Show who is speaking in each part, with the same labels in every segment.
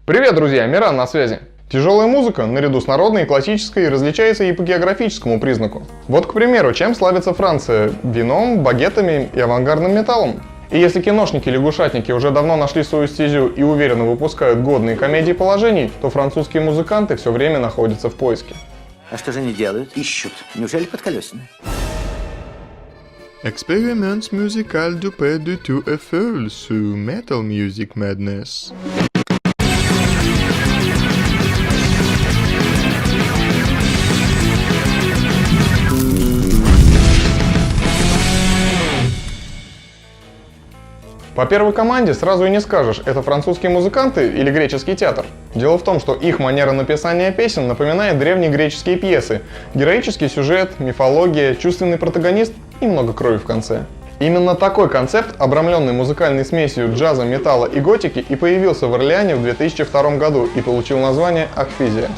Speaker 1: Привет, друзья! Миран на связи. Тяжелая музыка, наряду с народной и классической, различается и по географическому признаку. Вот, к примеру, чем славится Франция? Вином, багетами и авангардным металлом. И если киношники-лягушатники уже давно нашли свою стезю и уверенно выпускают годные комедии положений, то французские музыканты все время находятся в поиске.
Speaker 2: А что же они делают? Ищут. Неужели подколесные?
Speaker 3: Expérience musical du Pays du Tout Eiffel sur Metal Music Madness.
Speaker 1: По первой команде сразу и не скажешь, это французские музыканты или греческий театр. Дело в том, что их манера написания песен напоминает древние греческие пьесы. Героический сюжет, мифология, чувственный протагонист и много крови в конце. Именно такой концепт, обрамленный музыкальной смесью джаза, металла и готики, и появился в Орлеане в 2002 году и получил название «Акфизия».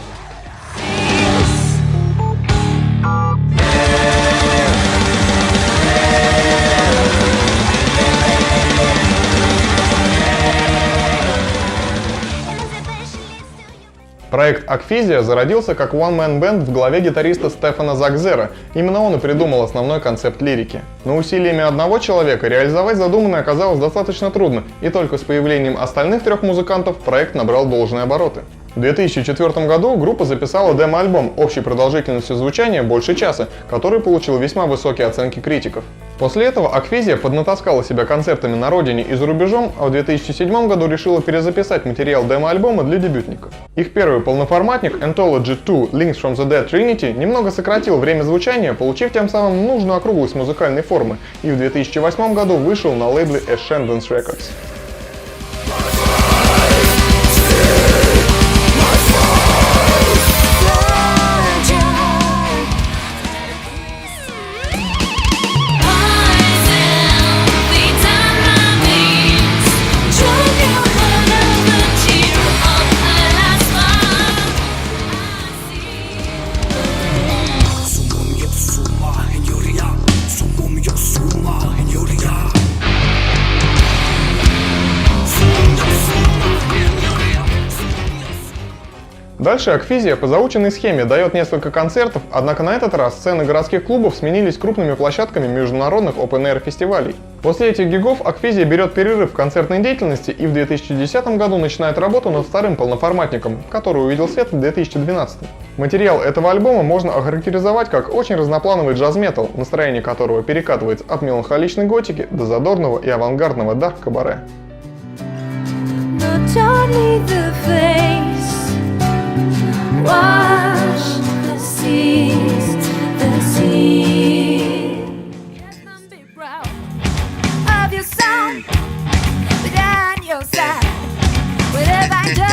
Speaker 1: Проект «Акфизия» зародился как one-man-band в главе гитариста Стефана Загзера. Именно он и придумал основной концепт лирики. Но усилиями одного человека реализовать задуманное оказалось достаточно трудно, и только с появлением остальных трех музыкантов проект набрал должные обороты. В 2004 году группа записала демо-альбом общей продолжительностью звучания больше часа, который получил весьма высокие оценки критиков. После этого Акфизия поднатаскала себя концертами на родине и за рубежом, а в 2007 году решила перезаписать материал демо-альбома для дебютников. Их первый полноформатник Anthology 2 Links from the Dead Trinity немного сократил время звучания, получив тем самым нужную округлость музыкальной формы, и в 2008 году вышел на лейбле Ascendance Records. Дальше Акфизия по заученной схеме дает несколько концертов, однако на этот раз сцены городских клубов сменились крупными площадками международных open-air фестивалей. После этих гигов Акфизия берет перерыв в концертной деятельности и в 2010 году начинает работу над вторым полноформатником, который увидел свет в 2012. Материал этого альбома можно охарактеризовать как очень разноплановый джаз-метал, настроение которого перекатывается от меланхоличной готики до задорного и авангардного дарк-кабаре.
Speaker 4: Wash the seas, the sea. Can't be proud of your son, but on your side, whatever I do.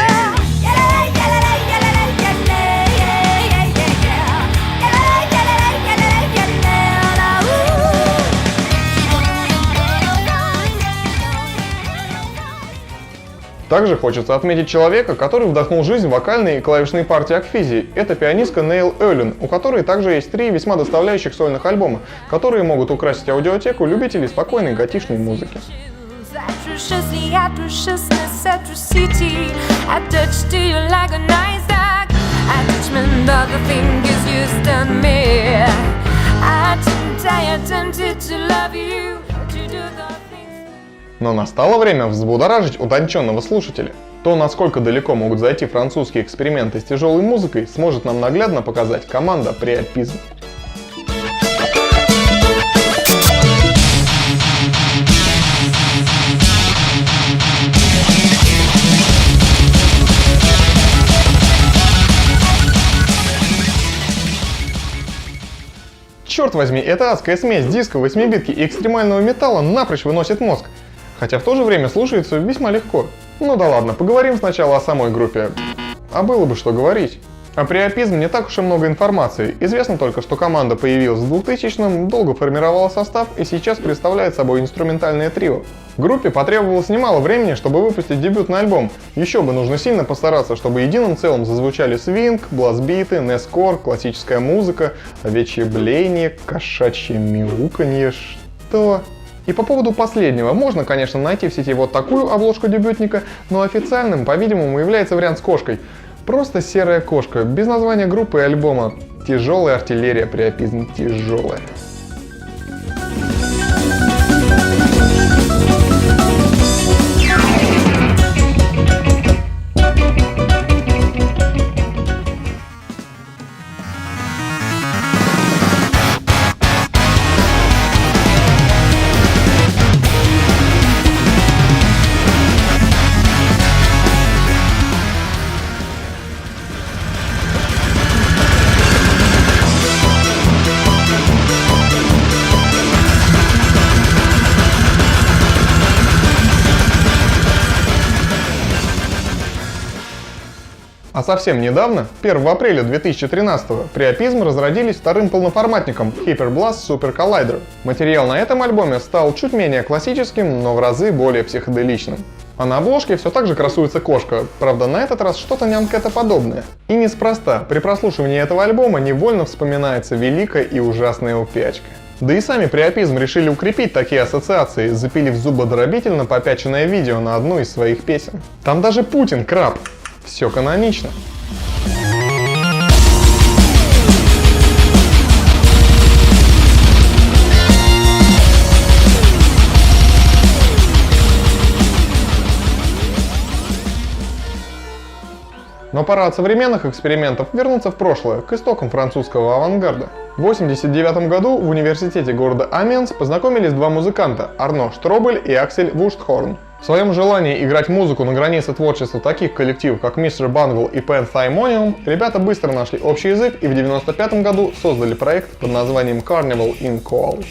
Speaker 1: Также хочется отметить человека, который вдохнул жизнь в вокальные и клавишные партии Акфизии. Это пианистка Нейл Эрлин, у которой также есть 3 весьма доставляющих сольных альбома, которые могут украсить аудиотеку любителей спокойной готичной музыки. Но настало время взбудоражить утонченного слушателя. То, насколько далеко могут зайти французские эксперименты с тяжелой музыкой, сможет нам наглядно показать команда Priapism. Черт возьми, эта адская смесь диска, 8-битки и экстремального металла напрочь выносит мозг. Хотя в то же время слушается весьма легко. Ну да ладно, поговорим сначала о самой группе. А было бы что говорить. О Priapism не так уж и много информации. Известно только, что команда появилась в 2000-м, долго формировала состав и сейчас представляет собой инструментальное трио. Группе потребовалось немало времени, чтобы выпустить дебютный альбом. Еще бы нужно сильно постараться, чтобы единым целым зазвучали свинг, бластбиты, нескор, классическая музыка, овечье блеяние, кошачье мяуканье. Что? И по поводу последнего, можно, конечно, найти в сети вот такую обложку дебютника, но официальным, по-видимому, является вариант с кошкой. Просто серая кошка, без названия группы и альбома. Тяжелая артиллерия, приопизм, тяжелая. А совсем недавно, 1 апреля 2013-го, Priapism разродились вторым полноформатником Hyper Blast Super Collider. Материал на этом альбоме стал чуть менее классическим, но в разы более психоделичным. А на обложке все так же красуется кошка, правда на этот раз что-то не анкетоподобное. И неспроста, при прослушивании этого альбома невольно вспоминается великая и ужасная упячка. Да и сами Priapism решили укрепить такие ассоциации, запилив зубодробительно попяченное видео на одну из своих песен. Там даже Путин краб. Все канонично. Но пора от современных экспериментов вернуться в прошлое, к истокам французского авангарда. В 1989 году в университете города Амьенс познакомились два музыканта – Арно Штробель и Аксель Вурстхорн. В своем желании играть музыку на границе творчества таких коллективов, как Mr. Bungle и Panthymonium, ребята быстро нашли общий язык и в 1995 году создали проект под названием Carnival in Coal.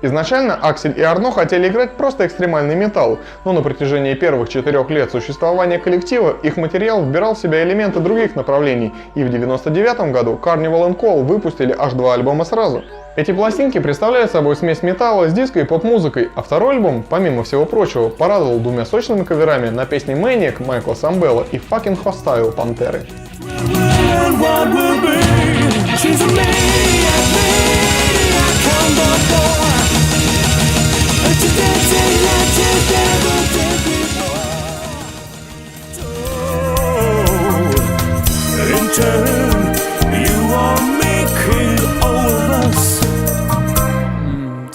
Speaker 1: Изначально Аксель и Арно хотели играть просто экстремальный металл, но на протяжении первых 4 лет существования коллектива их материал вбирал в себя элементы других направлений, и в 1999 году Carnival and Coal выпустили аж 2 альбома сразу. Эти пластинки представляют собой смесь металла с диско и поп-музыкой, а второй альбом, помимо всего прочего, порадовал 2 сочными каверами на песни Maniac Майкла Самбелла и Fucking Hostile Пантеры.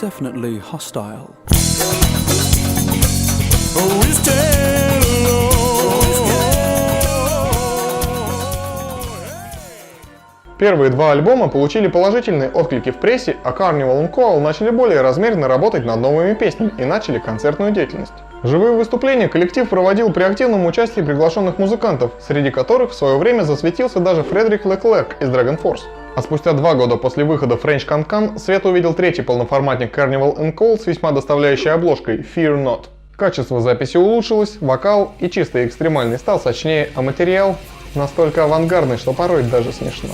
Speaker 5: Definitely hostile.
Speaker 1: Первые 2 альбома получили положительные отклики в прессе, а Carnival and Coal начали более размеренно работать над новыми песнями и начали концертную деятельность. Живые выступления коллектив проводил при активном участии приглашенных музыкантов, среди которых в свое время засветился даже Фредерик Леклерк из Dragon Force. А спустя 2 года после выхода French Cancan свет увидел 3-й полноформатник Carnival and Coal с весьма доставляющей обложкой Fear Not. Качество записи улучшилось, вокал и чисто экстремальный стал сочнее, а материал настолько авангардный, что порой даже смешно.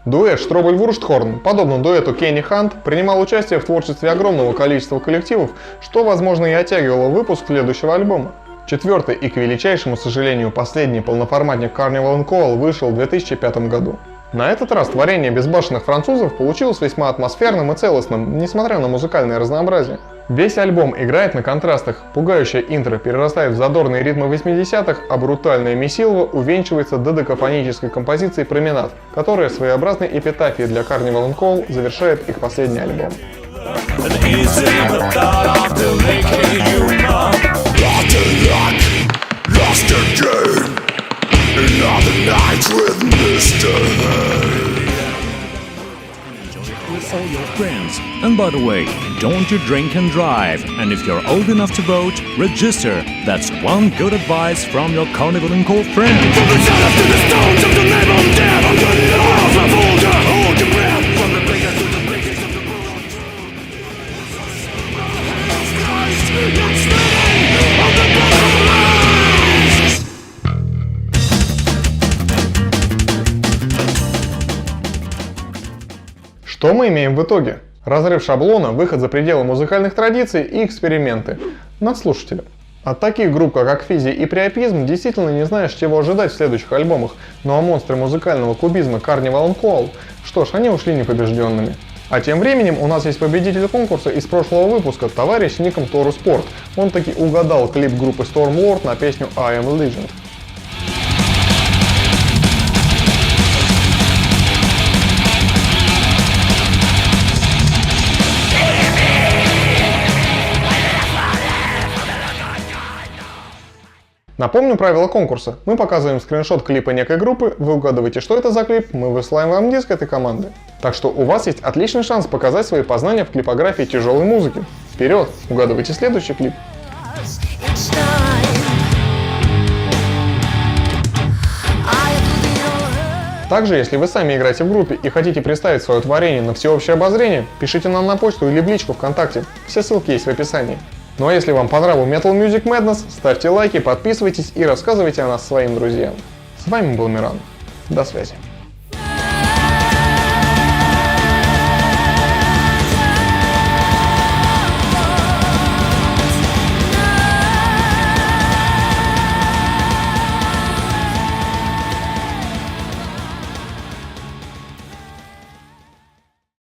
Speaker 1: Дуэт Штробель-Вурстхорн, подобно дуэту Кенни Хант, принимал участие в творчестве огромного количества коллективов, что, возможно, и оттягивало выпуск следующего альбома. 4-й и, к величайшему сожалению, последний полноформатник Carnival and Coal вышел в 2005 году. На этот раз творение безбашенных французов получилось весьма атмосферным и целостным, несмотря на музыкальное разнообразие. Весь альбом играет на контрастах, пугающее интро перерастает в задорные ритмы 80-х, а брутальное месилово увенчивается додекафонической композицией «Променад», которая своеобразной эпитафией для Carnival and Coal завершает их последний альбом.
Speaker 5: All your friends. And by the way, don't you drink and drive. And if you're old enough to vote, register. That's one good advice from your Carnival and Co. friend. From the shadows to the stones of the name of death, I'm running off, I hold your breath. From the biggest to the biggest of the world. Christ, it's living on the bottom rise.
Speaker 1: Что мы имеем в итоге? Разрыв шаблона, выход за пределы музыкальных традиций и эксперименты над слушателем. От таких групп, как Акфизи и Приапизм, действительно не знаешь, чего ожидать в следующих альбомах, ну а монстры музыкального кубизма Carnival and Co., что ж, они ушли непобежденными. А тем временем у нас есть победитель конкурса из прошлого выпуска, товарищ ником Тору Спорт. Он таки угадал клип группы Stormlord на песню I Am Legend. Напомню правила конкурса. Мы показываем скриншот клипа некой группы, вы угадываете, что это за клип, мы высылаем вам диск этой команды. Так что у вас есть отличный шанс показать свои познания в клипографии тяжелой музыки. Вперед, угадывайте следующий клип. Также, если вы сами играете в группе и хотите представить свое творение на всеобщее обозрение, пишите нам на почту или в личку ВКонтакте. Все ссылки есть в описании. Ну а если вам понравился Metal Music Madness, ставьте лайки, подписывайтесь и рассказывайте о нас своим друзьям. С вами был Миран. До связи.